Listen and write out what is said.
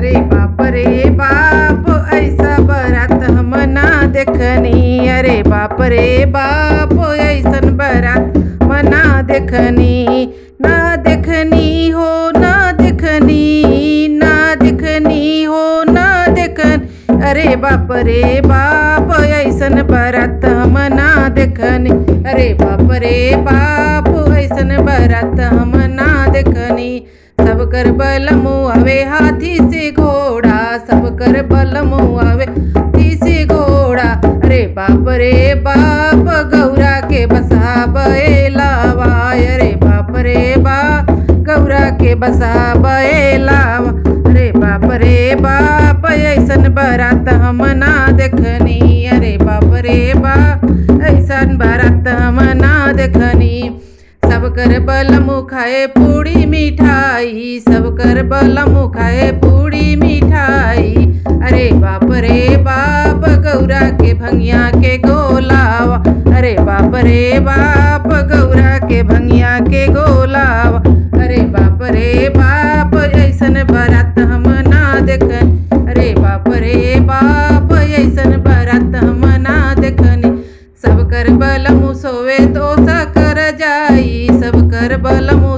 अरे बाप रे बाप ऐसा बारात हम ना देखनी। अरे बाप रे बाप ऐसन बारात हम ना देखनी। ना देखनी हो ना देखनी, ना देखनी हो ना देखनी। अरे बाप रे बाप ऐसन बारात हम ना देखनी। अरे बाप रे बाप ऐसन बारात हम ना देखनी। सब कर बलमु आवे हाथी से घोड़ा, सब कर बलमु आवे हाथी से घोड़ा। अरे बाप रे बाप गौरा के बसा बैलावा। अरे बाप रे बाप गौरा के बसा बैलावा। अरे बाप रे बाप ऐसन बारात हम ना देखनी। अरे बाप रे बाप ऐसन बारात हम ना देखनी। सब कर बलमु खाए पूड़ी मिठाई, सब कर बलमु खाए पूड़ी मिठाई। अरे बाप रे बाप गौरा के भंगिया के गोलावा। अरे बाप रे बाप गौरा के भंगिया के गोलावा। अरे बाप रे बाप ऐसन बारात हम ना देखनी। अरे बाप रे बाप ऐसन बारात हम ना देखनी। सब कर बलमु सोवे तो सा कर जाई, सब कर बलमु